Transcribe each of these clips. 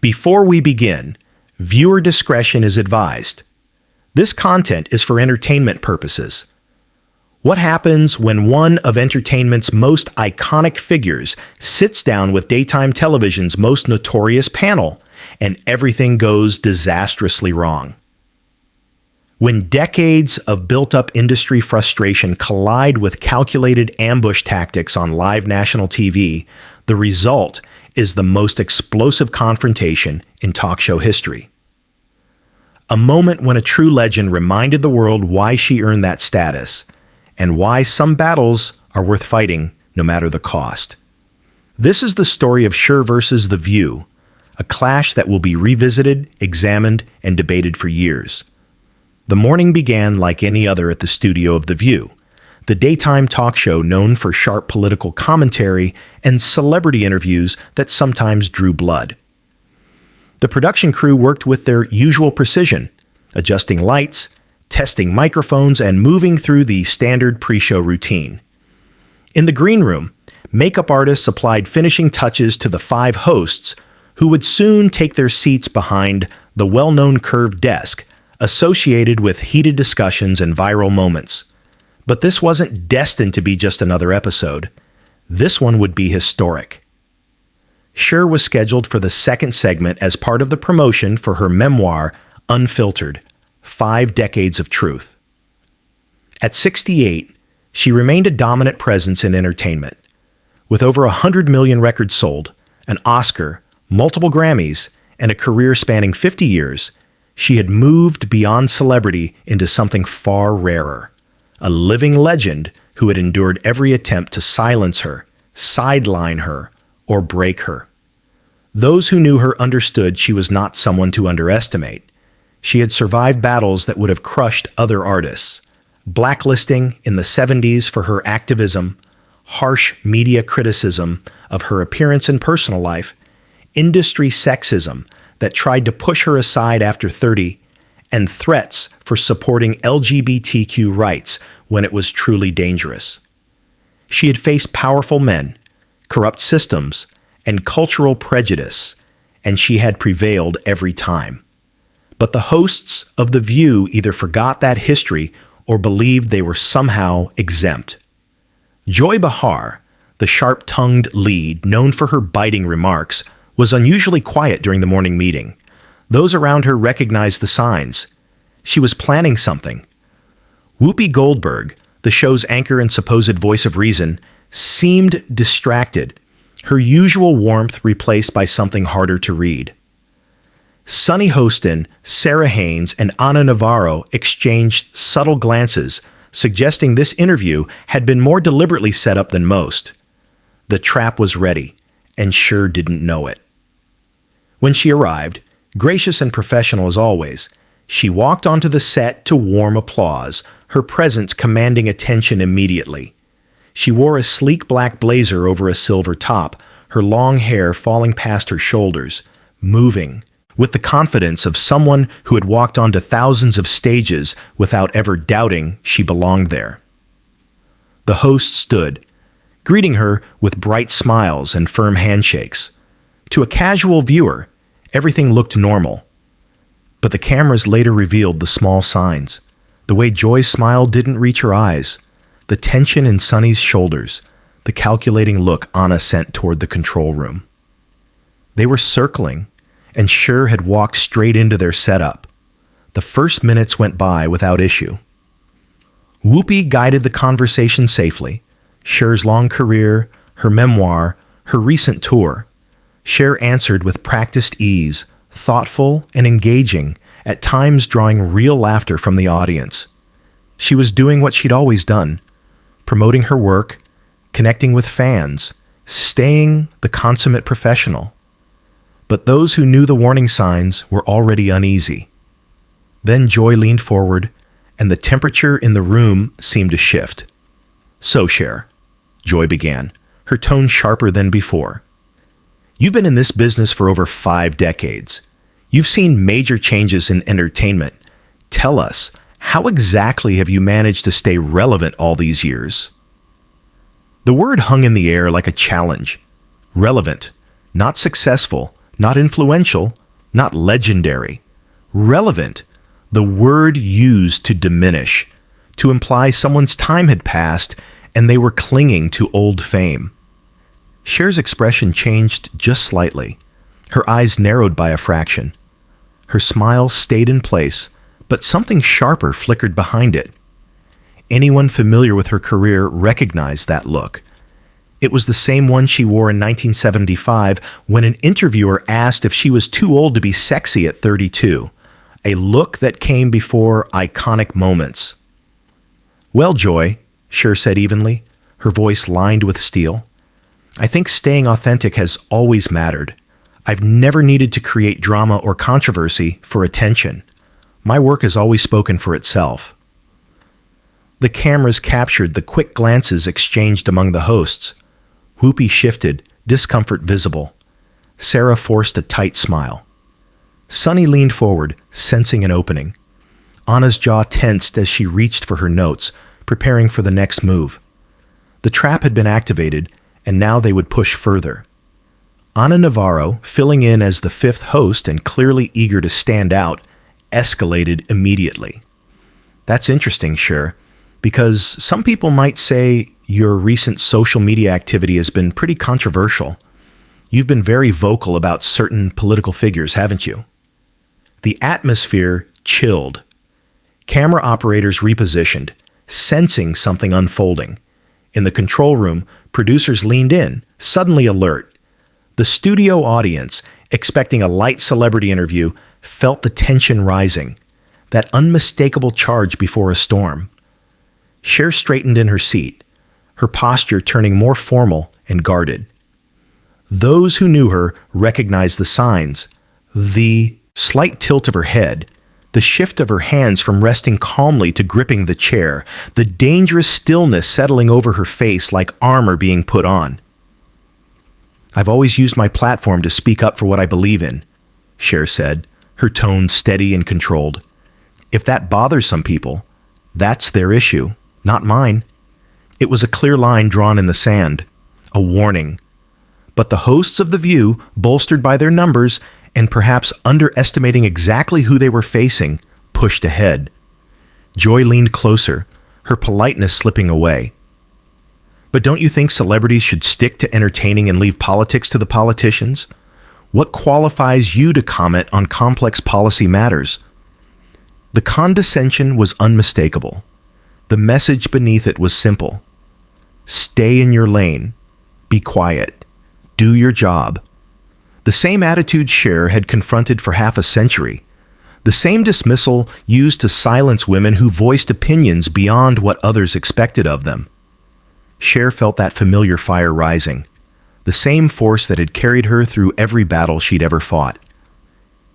Before we begin, viewer discretion is advised. This content is for entertainment purposes. What happens when one of entertainment's most iconic figures sits down with daytime television's most notorious panel and everything goes disastrously wrong? When decades of built-up industry frustration collide with calculated ambush tactics on live national TV, the result is the most explosive confrontation in talk show history. A moment when a true legend reminded the world why she earned that status, and why some battles are worth fighting no matter the cost. This is the story of Cher versus The View, a clash that will be revisited, examined, and debated for years. The morning began like any other at the studio of The View, the daytime talk show known for sharp political commentary and celebrity interviews that sometimes drew blood. The production crew worked with their usual precision, adjusting lights, testing microphones, and moving through the standard pre-show routine. In the green room, makeup artists applied finishing touches to the 5 hosts who would soon take their seats behind the well-known curved desk associated with heated discussions and viral moments. But this wasn't destined to be just another episode. This one would be historic. Cher was scheduled for the second segment as part of the promotion for her memoir, Unfiltered: 5 Decades of Truth. At 68, she remained a dominant presence in entertainment. With over 100 million records sold, an Oscar, multiple Grammys, and a career spanning 50 years, she had moved beyond celebrity into something far rarer. A living legend who had endured every attempt to silence her, sideline her, or break her. Those who knew her understood she was not someone to underestimate. She had survived battles that would have crushed other artists. Blacklisting in the 70s for her activism, harsh media criticism of her appearance and personal life, industry sexism that tried to push her aside after 30, and threats for supporting LGBTQ rights when it was truly dangerous. She had faced powerful men, corrupt systems, and cultural prejudice, and she had prevailed every time. But the hosts of The View either forgot that history or believed they were somehow exempt. Joy Behar, the sharp-tongued lead known for her biting remarks, was unusually quiet during the morning meeting. Those around her recognized the signs. She was planning something. Whoopi Goldberg, the show's anchor and supposed voice of reason, seemed distracted, her usual warmth replaced by something harder to read. Sunny Hostin, Sarah Haynes, and Ana Navarro exchanged subtle glances, suggesting this interview had been more deliberately set up than most. The trap was ready, and Cher didn't know it. When she arrived, gracious and professional as always, she walked onto the set to warm applause, her presence commanding attention immediately. She wore a sleek black blazer over a silver top, her long hair falling past her shoulders, moving, with the confidence of someone who had walked onto thousands of stages without ever doubting she belonged there. The host stood, greeting her with bright smiles and firm handshakes. To a casual viewer, everything looked normal. But the cameras later revealed the small signs. The way Joy's smile didn't reach her eyes, the tension in Sunny's shoulders, the calculating look Anna sent toward the control room. They were circling, and Cher had walked straight into their setup. The first minutes went by without issue. Whoopi guided the conversation safely. Cher's long career, her memoir, her recent tour. Cher answered with practiced ease, thoughtful and engaging, at times drawing real laughter from the audience. She was doing what she'd always done, promoting her work, connecting with fans, staying the consummate professional. But those who knew the warning signs were already uneasy. Then Joy leaned forward, and the temperature in the room seemed to shift. "So, Cher," Joy began, her tone sharper than before. "You've been in this business for over 5 decades. You've seen major changes in entertainment. Tell us, how exactly have you managed to stay relevant all these years?" The word hung in the air like a challenge. Relevant, not successful, Not influential, not legendary. Relevant, the word used to diminish, to imply someone's time had passed and they were clinging to old fame. Cher's expression changed just slightly. Her eyes narrowed by a fraction. Her smile stayed in place, but something sharper flickered behind it. Anyone familiar with her career recognized that look. It was the same one she wore in 1975 when an interviewer asked if she was too old to be sexy at 32, a look that came before iconic moments. "Well, Joy," Cher said evenly, her voice lined with steel, "I think staying authentic has always mattered. I've never needed to create drama or controversy for attention. My work has always spoken for itself." The cameras captured the quick glances exchanged among the hosts. Whoopi shifted, discomfort visible. Sarah forced a tight smile. Sunny leaned forward, sensing an opening. Anna's jaw tensed as she reached for her notes, preparing for the next move. The trap had been activated, and now they would push further. Ana Navarro, filling in as the fifth host and clearly eager to stand out, escalated immediately. "That's interesting, Cher, because some people might say your recent social media activity has been pretty controversial. You've been very vocal about certain political figures, haven't you?" The atmosphere chilled. Camera operators repositioned, sensing something unfolding. In the control room, producers leaned in, suddenly alert. The studio audience, expecting a light celebrity interview, felt the tension rising, that unmistakable charge before a storm. Cher straightened in her seat, her posture turning more formal and guarded. Those who knew her recognized the signs: the slight tilt of her head, the shift of her hands from resting calmly to gripping the chair, the dangerous stillness settling over her face like armor being put on. "I've always used my platform to speak up for what I believe in," Cher said, her tone steady and controlled. "If that bothers some people, that's their issue, not mine." It was a clear line drawn in the sand, a warning. But the hosts of The View, bolstered by their numbers and perhaps underestimating exactly who they were facing, pushed ahead. Joy leaned closer, her politeness slipping away. "But don't you think celebrities should stick to entertaining and leave politics to the politicians? What qualifies you to comment on complex policy matters?" The condescension was unmistakable. The message beneath it was simple. Stay in your lane. Be quiet. Do your job. The same attitude Cher had confronted for half a century. The same dismissal used to silence women who voiced opinions beyond what others expected of them. Cher felt that familiar fire rising, the same force that had carried her through every battle she'd ever fought.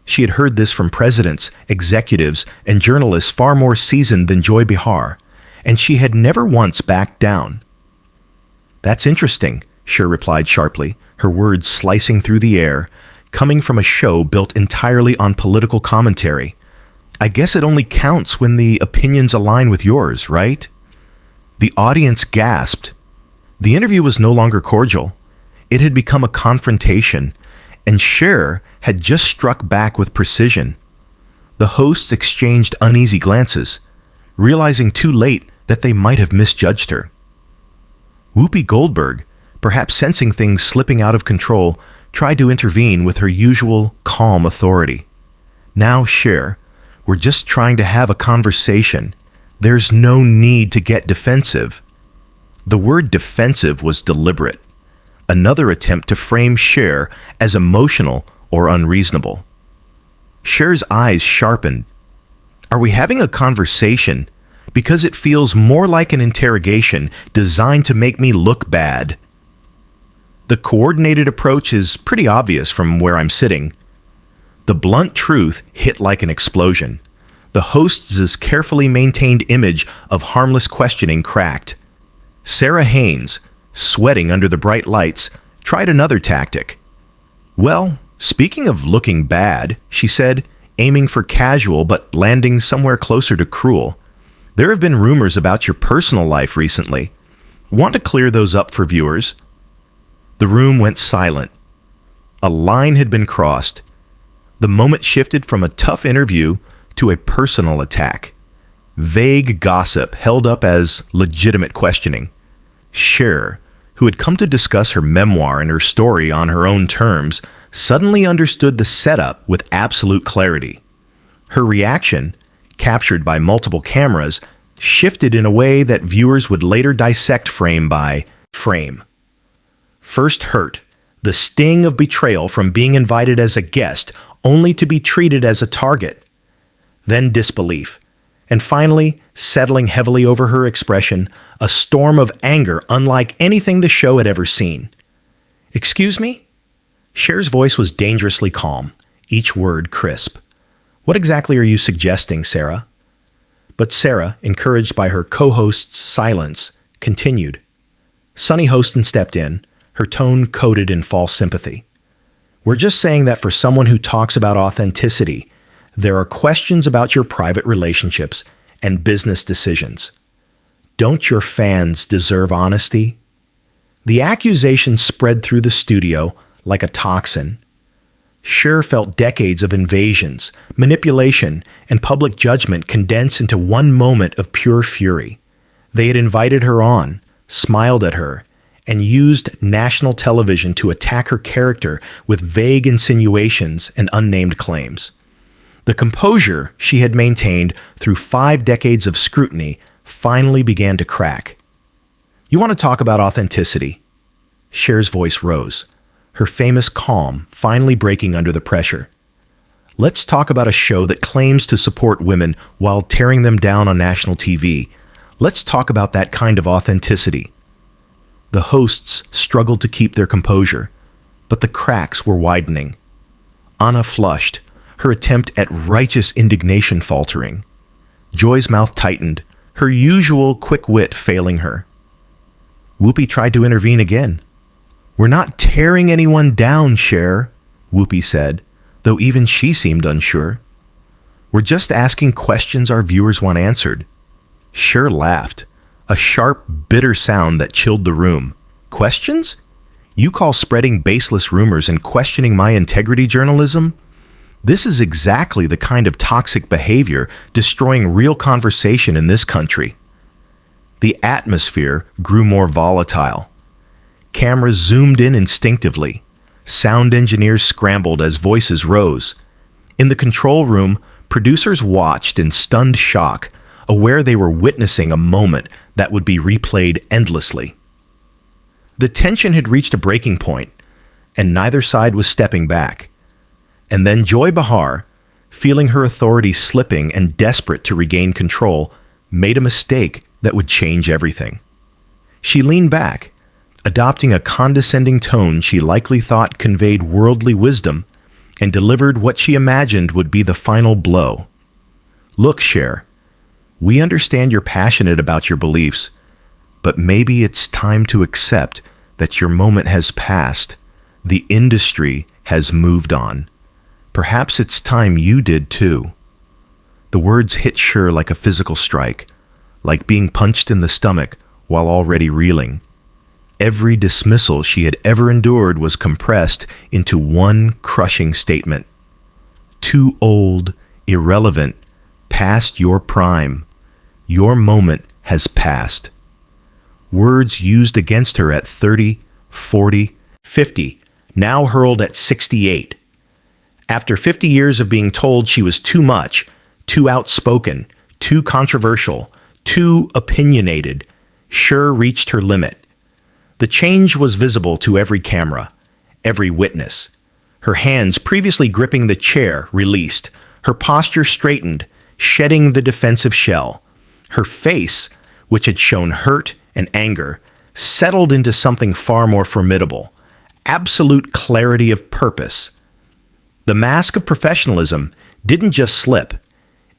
She had heard this from presidents, executives, and journalists far more seasoned than Joy Behar, and she had never once backed down. "That's interesting," Cher replied sharply, her words slicing through the air, coming from a show built entirely on political commentary. "I guess it only counts when the opinions align with yours, right?" The audience gasped. The interview was no longer cordial. It had become a confrontation, and Cher had just struck back with precision. The hosts exchanged uneasy glances, realizing too late that they might have misjudged her. Whoopi Goldberg, perhaps sensing things slipping out of control, tried to intervene with her usual calm authority. "Now, Cher, we're just trying to have a conversation. There's no need to get defensive." The word defensive was deliberate, another attempt to frame Cher as emotional or unreasonable. Cher's eyes sharpened. "Are we having a conversation? Because it feels more like an interrogation designed to make me look bad." The coordinated approach is pretty obvious from where I'm sitting. The blunt truth hit like an explosion. The host's carefully maintained image of harmless questioning cracked. Sarah Haynes, sweating under the bright lights, tried another tactic. "Well, speaking of looking bad," she said, aiming for casual but landing somewhere closer to cruel, "there have been rumors about your personal life recently. Want to clear those up for viewers?" The room went silent. A line had been crossed. The moment shifted from a tough interview to a personal attack. Vague gossip held up as legitimate questioning. Cher, who had come to discuss her memoir and her story on her own terms, suddenly understood the setup with absolute clarity. Her reaction, captured by multiple cameras, shifted in a way that viewers would later dissect frame by frame. First hurt, the sting of betrayal from being invited as a guest only to be treated as a target. Then disbelief. And finally, settling heavily over her expression, a storm of anger unlike anything the show had ever seen. "Excuse me?" Cher's voice was dangerously calm, each word crisp. "What exactly are you suggesting, Sarah?" But Sarah, encouraged by her co-host's silence, continued. Sunny Hostin stepped in, her tone coated in false sympathy. "We're just saying that for someone who talks about authenticity, there are questions about your private relationships and business decisions. Don't your fans deserve honesty?" The accusation spread through the studio like a toxin. Cher felt decades of invasions, manipulation, and public judgment condense into one moment of pure fury. They had invited her on, smiled at her, and used national television to attack her character with vague insinuations and unnamed claims. The composure she had maintained through 5 decades of scrutiny finally began to crack. "You want to talk about authenticity?" Cher's voice rose, her famous calm finally breaking under the pressure. "Let's talk about a show that claims to support women while tearing them down on national TV. Let's talk about that kind of authenticity." The hosts struggled to keep their composure, but the cracks were widening. Anna flushed, her attempt at righteous indignation faltering. Joy's mouth tightened, her usual quick wit failing her. Whoopi tried to intervene again. "We're not tearing anyone down, Cher," Whoopi said, though even she seemed unsure. "We're just asking questions our viewers want answered." Cher laughed, a sharp, bitter sound that chilled the room. "Questions? You call spreading baseless rumors and questioning my integrity journalism? This is exactly the kind of toxic behavior destroying real conversation in this country." The atmosphere grew more volatile. Cameras zoomed in instinctively. Sound engineers scrambled as voices rose. In the control room, producers watched in stunned shock, aware they were witnessing a moment that would be replayed endlessly. The tension had reached a breaking point, and neither side was stepping back. And then Joy Behar, feeling her authority slipping and desperate to regain control, made a mistake that would change everything. She leaned back, adopting a condescending tone she likely thought conveyed worldly wisdom, and delivered what she imagined would be the final blow. "Look, Cher, we understand you're passionate about your beliefs, but maybe it's time to accept that your moment has passed. The industry has moved on. Perhaps it's time you did too." The words hit Cher like a physical strike, like being punched in the stomach while already reeling. Every dismissal she had ever endured was compressed into one crushing statement. "Too old, irrelevant, past your prime. Your moment has passed." Words used against her at 30, 40, 50, now hurled at 68. After 50 years of being told she was too much, too outspoken, too controversial, too opinionated, Cher reached her limit. The change was visible to every camera, every witness. Her hands, previously gripping the chair, released. Her posture straightened, shedding the defensive shell. Her face, which had shown hurt and anger, settled into something far more formidable. Absolute clarity of purpose. The mask of professionalism didn't just slip.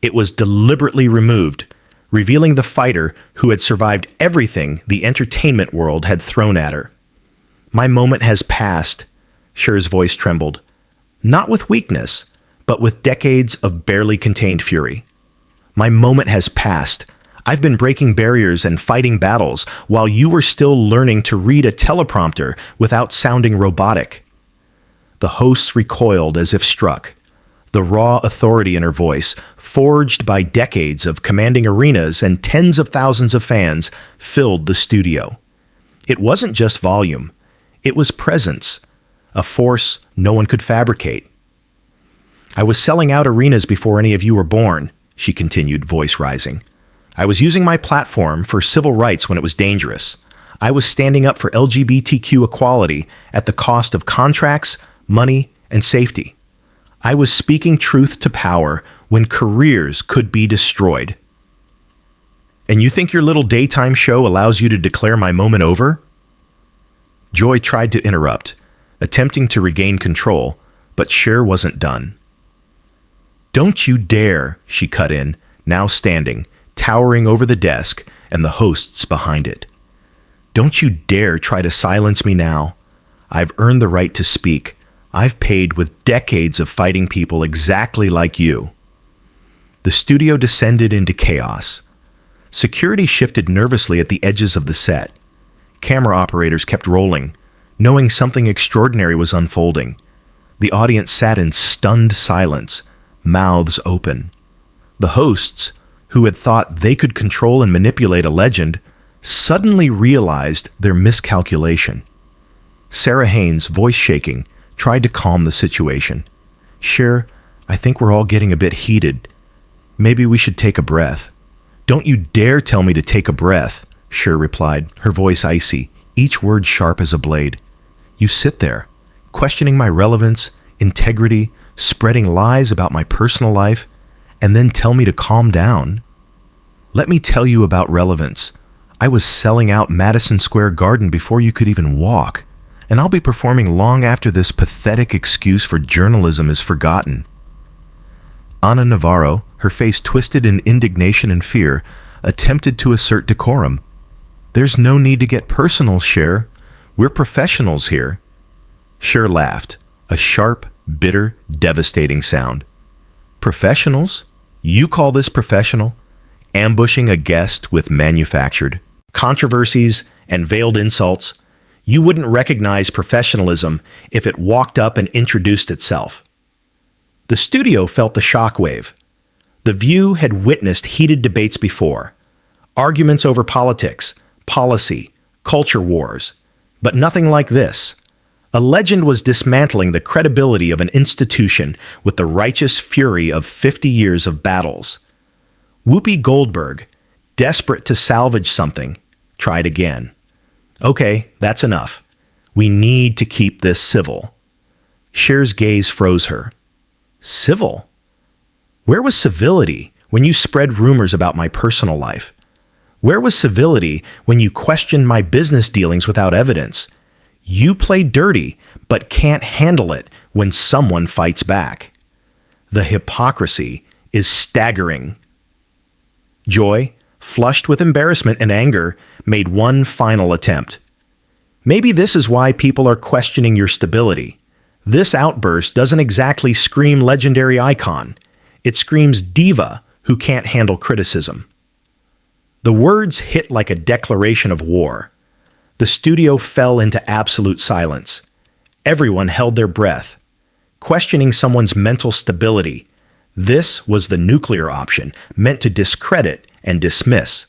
It was deliberately removed, revealing the fighter who had survived everything the entertainment world had thrown at her. "My moment has passed," Cher's voice trembled, not with weakness, but with decades of barely contained fury. "My moment has passed. I've been breaking barriers and fighting battles while you were still learning to read a teleprompter without sounding robotic." The hosts recoiled as if struck. The raw authority in her voice, forged by decades of commanding arenas and tens of thousands of fans, filled the studio. It wasn't just volume. It was presence, a force no one could fabricate. "I was selling out arenas before any of you were born," she continued, voice rising. "I was using my platform for civil rights when it was dangerous. I was standing up for LGBTQ equality at the cost of contracts, money, and safety. I was speaking truth to power when careers could be destroyed." "And you think your little daytime show allows you to declare my moment over?" Joy tried to interrupt, attempting to regain control, but Cher wasn't done. "Don't you dare," she cut in, now standing, towering over the desk and the hosts behind it. "Don't you dare try to silence me now. I've earned the right to speak. I've paid with decades of fighting people exactly like you." The studio descended into chaos. Security shifted nervously at the edges of the set. Camera operators kept rolling, knowing something extraordinary was unfolding. The audience sat in stunned silence, mouths open. The hosts, who had thought they could control and manipulate a legend, suddenly realized their miscalculation. Sarah Haynes, voice shaking, tried to calm the situation. "Cher, I think we're all getting a bit heated. Maybe we should take a breath." "Don't you dare tell me to take a breath," Cher replied, her voice icy, each word sharp as a blade. "You sit there, questioning my relevance, integrity, spreading lies about my personal life, and then tell me to calm down. Let me tell you about relevance. I was selling out Madison Square Garden before you could even walk, and I'll be performing long after this pathetic excuse for journalism is forgotten." Ana Navarro, her face twisted in indignation and fear, attempted to assert decorum. "There's no need to get personal, Cher. We're professionals here." Cher laughed, a sharp, bitter, devastating sound. "Professionals? You call this professional? Ambushing a guest with manufactured controversies and veiled insults? You wouldn't recognize professionalism if it walked up and introduced itself." The studio felt the shockwave. The View had witnessed heated debates before, arguments over politics, policy, culture wars, but nothing like this. A legend was dismantling the credibility of an institution with the righteous fury of 50 years of battles. Whoopi Goldberg, desperate to salvage something, tried again. "Okay, that's enough. We need to keep this civil." Cher's gaze froze her. "Civil? Where was civility when you spread rumors about my personal life? Where was civility when you questioned my business dealings without evidence? You play dirty, but can't handle it when someone fights back. The hypocrisy is staggering." Joy, flushed with embarrassment and anger, made one final attempt. "Maybe this is why people are questioning your stability. This outburst doesn't exactly scream legendary icon. It screams diva who can't handle criticism." The words hit like a declaration of war. The studio fell into absolute silence. Everyone held their breath, questioning someone's mental stability. This was the nuclear option, meant to discredit and dismiss.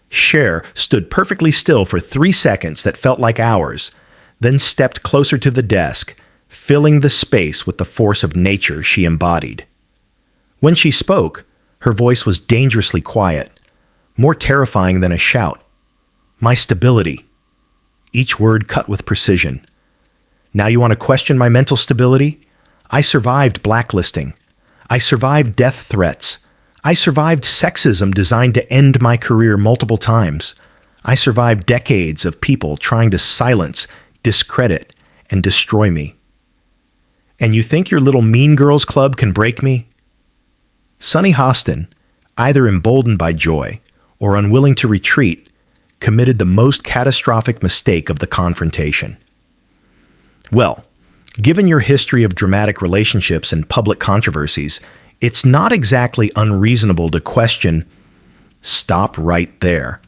Cher stood perfectly still for 3 seconds that felt like hours, then stepped closer to the desk, filling the space with the force of nature she embodied. When she spoke, her voice was dangerously quiet, more terrifying than a shout. "My stability." Each word cut with precision. "Now you want to question my mental stability? I survived blacklisting. I survived death threats. I survived sexism designed to end my career multiple times. I survived decades of people trying to silence, discredit, and destroy me. And you think your little Mean Girls Club can break me?" Sunny Hostin, either emboldened by joy or unwilling to retreat, committed the most catastrophic mistake of the confrontation. Well, given your history of dramatic relationships and public controversies, it's not exactly unreasonable to question. Stop right there.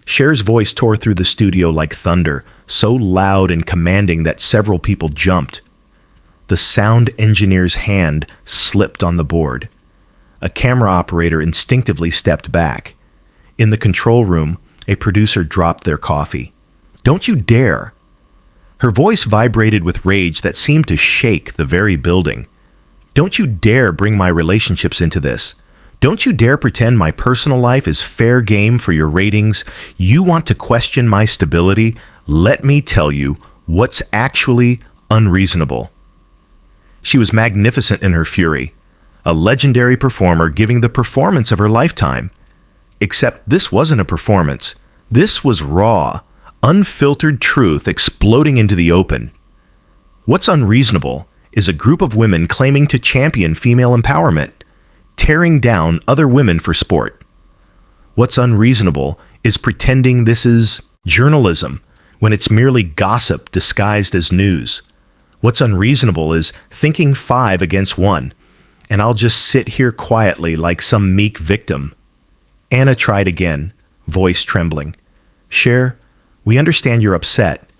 Cher's voice tore through the studio like thunder, so loud and commanding that several people jumped. The sound engineer's hand slipped on the board. A camera operator instinctively stepped back. In the control room, a producer dropped their coffee. "Don't you dare!" Her voice vibrated with rage that seemed to shake the very building. "Don't you dare bring my relationships into this. Don't you dare pretend my personal life is fair game for your ratings. You want to question my stability? Let me tell you what's actually unreasonable." She was magnificent in her fury, a legendary performer giving the performance of her lifetime. Except this wasn't a performance. This was raw, unfiltered truth exploding into the open. What's unreasonable is a group of women claiming to champion female empowerment, tearing down other women for sport. What's unreasonable is pretending this is journalism when it's merely gossip disguised as news. What's unreasonable is thinking 5 against 1, and I'll just sit here quietly like some meek victim. Anna tried again, voice trembling. "Cher, we understand you're upset,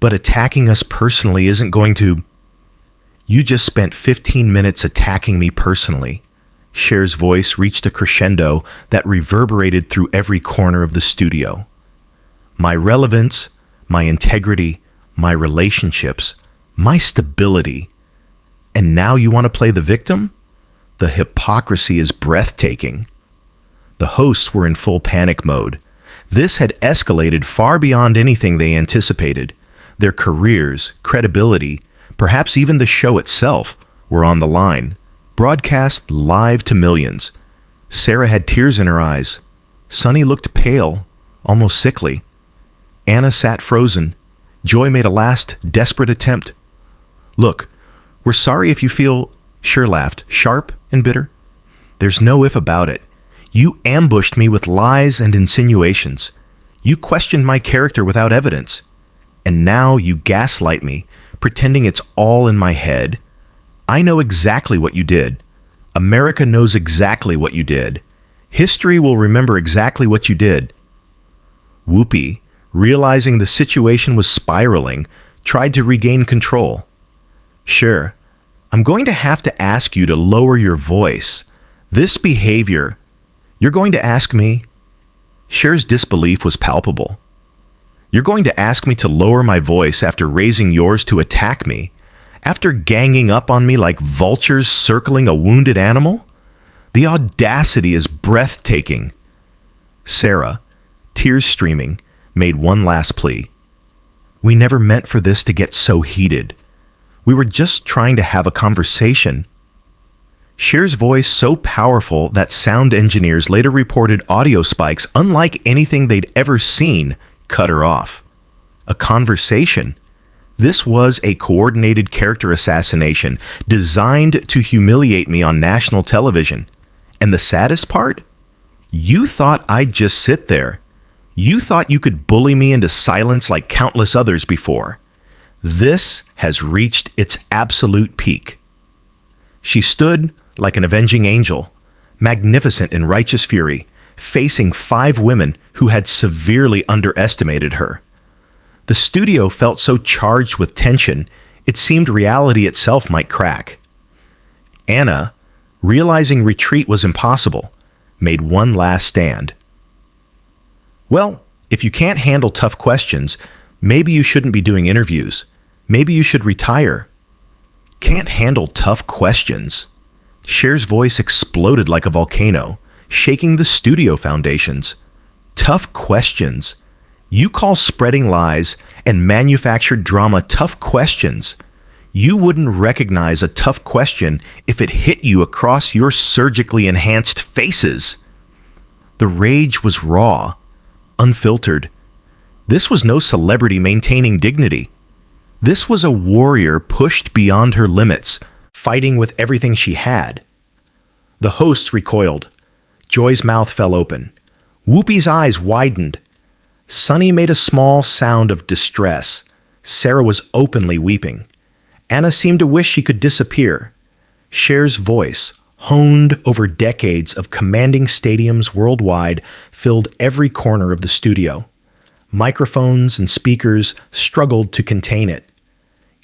but attacking us personally isn't going to—" "You just spent 15 minutes attacking me personally." Cher's voice reached a crescendo that reverberated through every corner of the studio. "My relevance, my integrity, my relationships, my stability. And now you want to play the victim? The hypocrisy is breathtaking." The hosts were in full panic mode. This had escalated far beyond anything they anticipated. Their careers, credibility, perhaps even the show itself, were on the line, broadcast live to millions. Sarah had tears in her eyes. Sunny looked pale, almost sickly. Anna sat frozen. Joy made a last, desperate attempt. "Look, we're sorry if you feel—" Cher laughed, sharp and bitter. "There's no if about it. You ambushed me with lies and insinuations. You questioned my character without evidence. And now you gaslight me, pretending it's all in my head. I know exactly what you did. America knows exactly what you did. History will remember exactly what you did." Whoopi, realizing the situation was spiraling, tried to regain control. "Cher, I'm going to have to ask you to lower your voice. This behavior—" "You're going to ask me?" Cher's disbelief was palpable. "You're going to ask me to lower my voice after raising yours to attack me? After ganging up on me like vultures circling a wounded animal? The audacity is breathtaking." Sarah, tears streaming, made one last plea. "We never meant for this to get so heated. We were just trying to have a conversation." Cher's voice so powerful that sound engineers later reported audio spikes unlike anything they'd ever seen cut her off. A conversation? This was a coordinated character assassination designed to humiliate me on national television. And the saddest part? You thought I'd just sit there. You thought you could bully me into silence like countless others before. This has reached its absolute peak. She stood like an avenging angel, magnificent in righteous fury, facing 5 women who had severely underestimated her. The studio felt so charged with tension, it seemed reality itself might crack. Anna, realizing retreat was impossible, made one last stand. "Well, if you can't handle tough questions, maybe you shouldn't be doing interviews. Maybe you should retire." "Can't handle tough questions." Cher's voice exploded like a volcano, shaking the studio foundations. "Tough questions. You call spreading lies and manufactured drama tough questions. You wouldn't recognize a tough question if it hit you across your surgically enhanced faces." The rage was raw, unfiltered. This was no celebrity maintaining dignity. This was a warrior pushed beyond her limits, fighting with everything she had. The hosts recoiled. Joy's mouth fell open. Whoopi's eyes widened. Sunny made a small sound of distress. Sarah was openly weeping. Anna seemed to wish she could disappear. Cher's voice, honed over decades of commanding stadiums worldwide, filled every corner of the studio. Microphones and speakers struggled to contain it.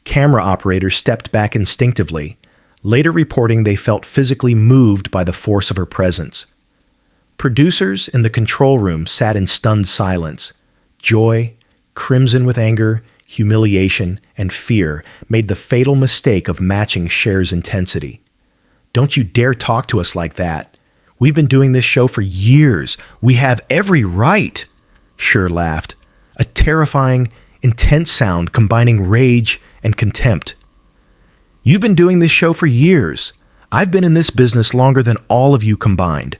Camera operators stepped back instinctively, later reporting they felt physically moved by the force of her presence. Producers in the control room sat in stunned silence. Joy, crimson with anger, humiliation, and fear made the fatal mistake of matching Cher's intensity. "Don't you dare talk to us like that. We've been doing this show for years. We have every right," Cher laughed, a terrifying, intense sound combining rage and contempt. "You've been doing this show for years. I've been in this business longer than all of you combined.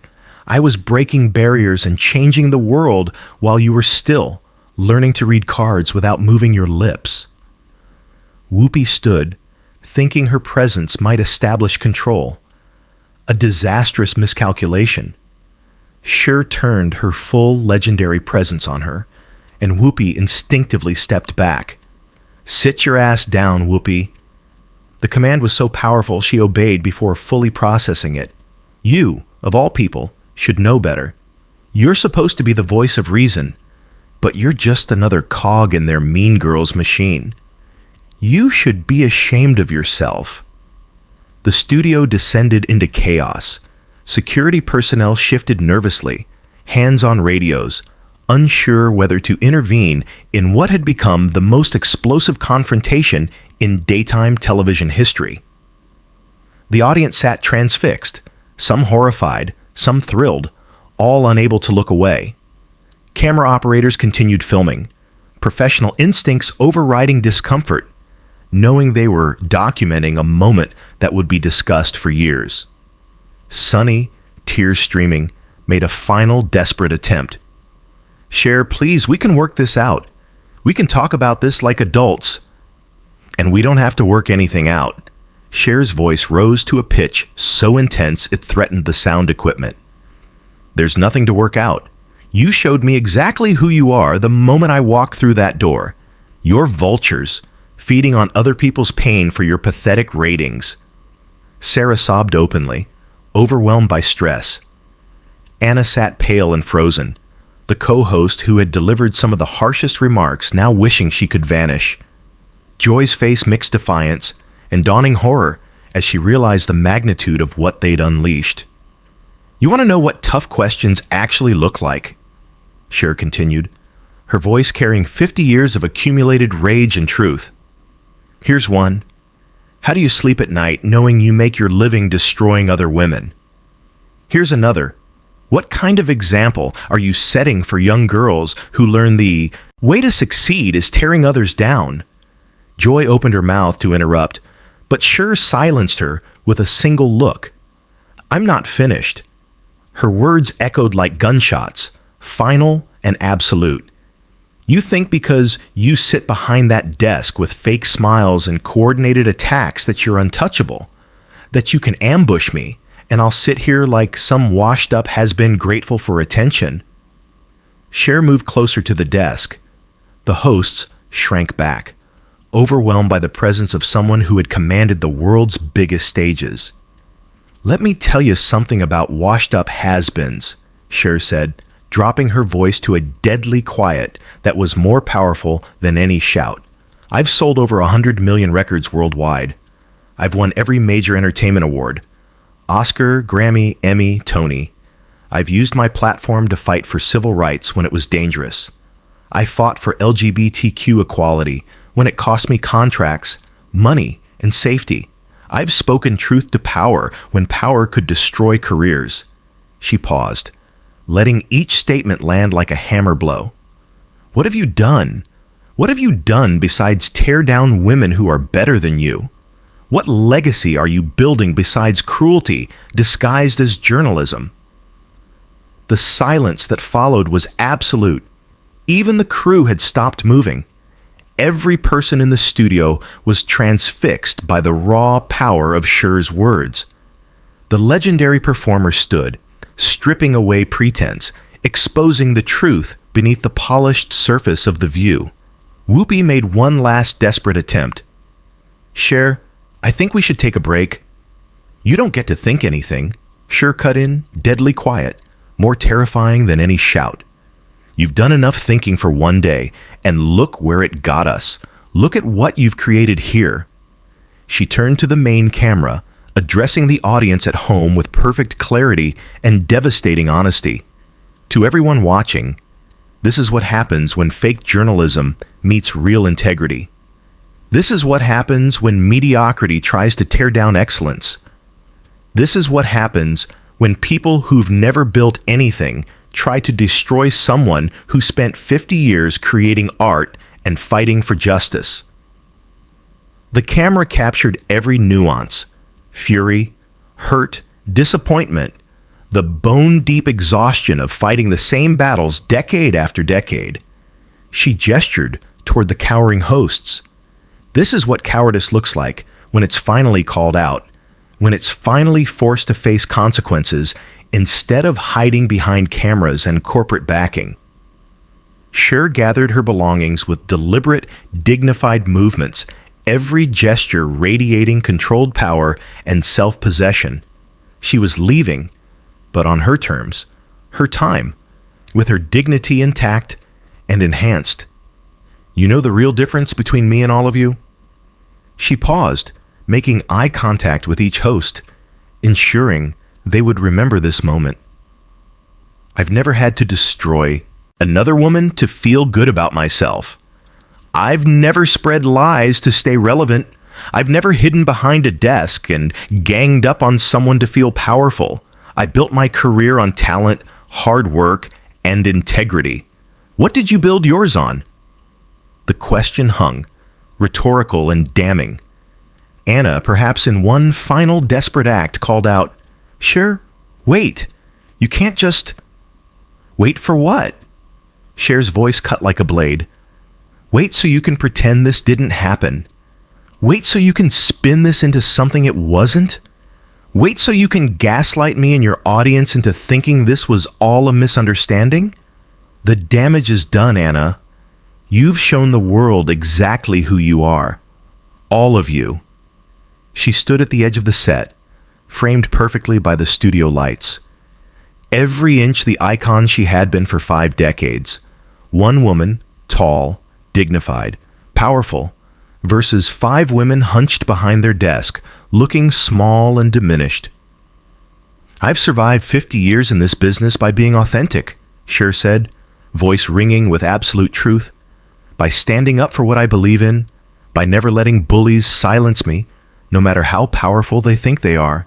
I was breaking barriers and changing the world while you were still learning to read cards without moving your lips." Whoopi stood, thinking her presence might establish control. A disastrous miscalculation. Cher turned her full legendary presence on her, and Whoopi instinctively stepped back. "Sit your ass down, Whoopi." The command was so powerful she obeyed before fully processing it. You, of all people, should know better. You're supposed to be the voice of reason, but you're just another cog in their mean girls' machine. You should be ashamed of yourself. The studio descended into chaos. Security personnel shifted nervously, hands on radios, unsure whether to intervene in what had become the most explosive confrontation in daytime television history. The audience sat transfixed, some horrified, some thrilled, all unable to look away. Camera operators continued filming, professional instincts overriding discomfort, knowing they were documenting a moment that would be discussed for years. Sunny, tears streaming, made a final desperate attempt. "Cher, please, we can work this out. We can talk about this like adults." "And we don't have to work anything out." Cher's voice rose to a pitch so intense it threatened the sound equipment. "There's nothing to work out. You showed me exactly who you are the moment I walked through that door. You're vultures, feeding on other people's pain for your pathetic ratings." Sarah sobbed openly, overwhelmed by stress. Anna sat pale and frozen, the co-host who had delivered some of the harshest remarks now wishing she could vanish. Joy's face mixed defiance and dawning horror as she realized the magnitude of what they'd unleashed. "You want to know what tough questions actually look like?" Cher continued, her voice carrying 50 years of accumulated rage and truth. "Here's one. How do you sleep at night knowing you make your living destroying other women? Here's another. What kind of example are you setting for young girls who learn the way to succeed is tearing others down?" Joy opened her mouth to interrupt, but Cher silenced her with a single look. "I'm not finished." Her words echoed like gunshots, final and absolute. "You think because you sit behind that desk with fake smiles and coordinated attacks that you're untouchable, that you can ambush me, and I'll sit here like some washed-up has-been grateful for attention." Cher moved closer to the desk. The hosts shrank back, overwhelmed by the presence of someone who had commanded the world's biggest stages. "Let me tell you something about washed-up has-beens," Cher said, dropping her voice to a deadly quiet that was more powerful than any shout. "I've sold over 100 million records worldwide. I've won every major entertainment award. Oscar, Grammy, Emmy, Tony. I've used my platform to fight for civil rights when it was dangerous. I fought for LGBTQ equality when it cost me contracts, money, and safety. I've spoken truth to power when power could destroy careers." She paused, letting each statement land like a hammer blow. "What have you done? What have you done besides tear down women who are better than you? What legacy are you building besides cruelty disguised as journalism?" The silence that followed was absolute. Even the crew had stopped moving. Every person in the studio was transfixed by the raw power of Cher's words. The legendary performer stood, stripping away pretense, exposing the truth beneath the polished surface of the view. Whoopi made one last desperate attempt. "Cher, I think we should take a break." "You don't get to think anything," Cher cut in, deadly quiet, more terrifying than any shout. "You've done enough thinking for one day, and look where it got us. Look at what you've created here." She turned to the main camera, addressing the audience at home with perfect clarity and devastating honesty. To everyone watching, this is what happens when fake journalism meets real integrity. This is what happens when mediocrity tries to tear down excellence. This is what happens when people who've never built anything try to destroy someone who spent 50 years creating art and fighting for justice. The camera captured every nuance: fury, hurt, disappointment, the bone-deep exhaustion of fighting the same battles decade after decade. She gestured toward the cowering hosts. This is what cowardice looks like when it's finally called out, when it's finally forced to face consequences instead of hiding behind cameras and corporate backing. Cher gathered her belongings with deliberate, dignified movements, every gesture radiating controlled power and self-possession. She was leaving, but on her terms, her time, with her dignity intact and enhanced. "You know the real difference between me and all of you?" She paused, making eye contact with each host, ensuring they would remember this moment. "I've never had to destroy another woman to feel good about myself. I've never spread lies to stay relevant. I've never hidden behind a desk and ganged up on someone to feel powerful. I built my career on talent, hard work, and integrity. What did you build yours on?" The question hung, rhetorical and damning. Anna, perhaps in one final desperate act, called out, "Cher, wait. You can't just—" "Wait for what?" Cher's voice cut like a blade. "Wait so you can pretend this didn't happen. Wait so you can spin this into something it wasn't. Wait so you can gaslight me and your audience into thinking this was all a misunderstanding. The damage is done, Anna. You've shown the world exactly who you are. All of you." She stood at the edge of the set, framed perfectly by the studio lights. Every inch the icon she had been for 5 decades. One woman, tall, dignified, powerful, versus 5 women hunched behind their desk, looking small and diminished. "I've survived 50 years in this business by being authentic," Cher said, voice ringing with absolute truth. "By standing up for what I believe in, by never letting bullies silence me, no matter how powerful they think they are.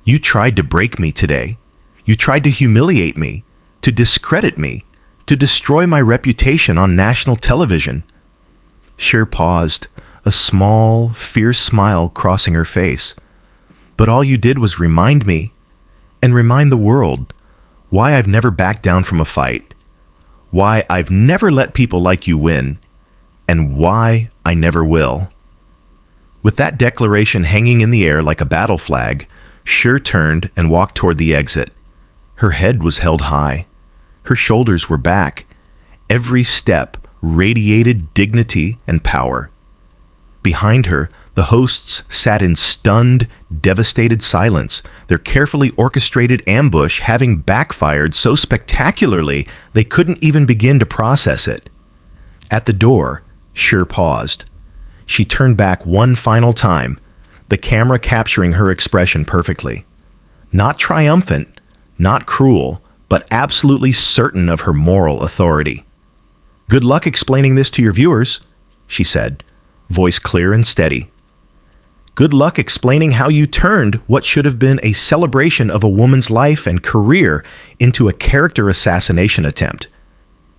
You tried to break me today. You tried to humiliate me, to discredit me, to destroy my reputation on national television." Cher paused, a small, fierce smile crossing her face. "But all you did was remind me, and remind the world, why I've never backed down from a fight, why I've never let people like you win, and why I never will." With that declaration hanging in the air like a battle flag, Cher turned and walked toward the exit. Her head was held high. Her shoulders were back. Every step radiated dignity and power. Behind her, the hosts sat in stunned, devastated silence, their carefully orchestrated ambush having backfired so spectacularly they couldn't even begin to process it. At the door, Cher paused. She turned back one final time, the camera capturing her expression perfectly. Not triumphant, not cruel, but absolutely certain of her moral authority. "Good luck explaining this to your viewers," she said, voice clear and steady. "Good luck explaining how you turned what should have been a celebration of a woman's life and career into a character assassination attempt.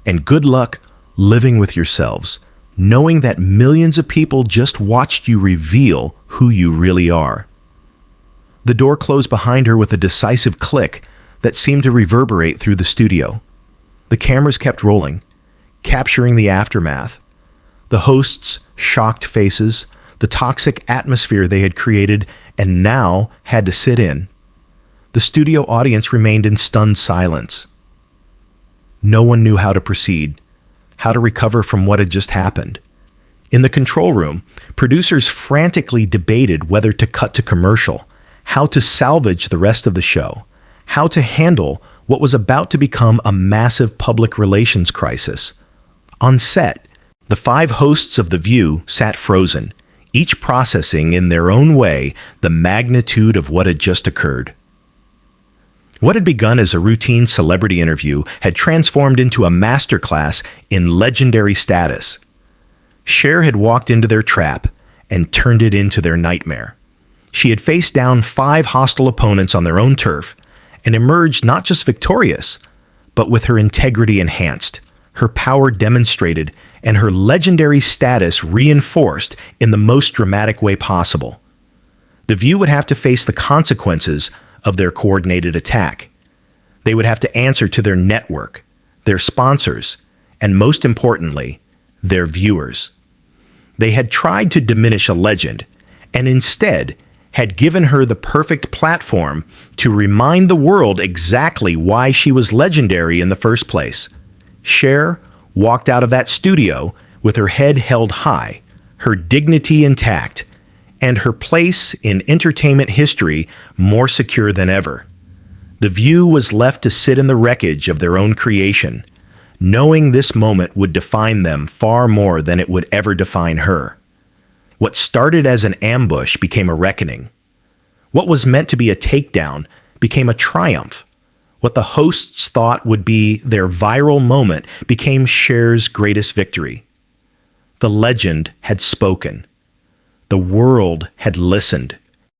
And good luck living with yourselves, knowing that millions of people just watched you reveal who you really are." The door closed behind her with a decisive click that seemed to reverberate through the studio. The cameras kept rolling, capturing the aftermath. The hosts' shocked faces, the toxic atmosphere they had created and now had to sit in. The studio audience remained in stunned silence. No one knew how to proceed, how to recover from what had just happened. In the control room, producers frantically debated whether to cut to commercial, how to salvage the rest of the show, how to handle what was about to become a massive public relations crisis. On set, The 5 hosts of The View sat frozen, each processing in their own way the magnitude of what had just occurred. What had begun as a routine celebrity interview had transformed into a masterclass in legendary status. Cher had walked into their trap and turned it into their nightmare. She had faced down 5 hostile opponents on their own turf and emerged not just victorious, but with her integrity enhanced, her power demonstrated, and her legendary status reinforced in the most dramatic way possible. The View would have to face the consequences of their coordinated attack. They would have to answer to their network, their sponsors, and most importantly, their viewers. They had tried to diminish a legend, and instead had given her the perfect platform to remind the world exactly why she was legendary in the first place. Cher walked out of that studio with her head held high, her dignity intact, and her place in entertainment history more secure than ever. The View was left to sit in the wreckage of their own creation, knowing this moment would define them far more than it would ever define her. What started as an ambush became a reckoning. What was meant to be a takedown became a triumph. What the hosts thought would be their viral moment became Cher's greatest victory. The legend had spoken. The world had listened.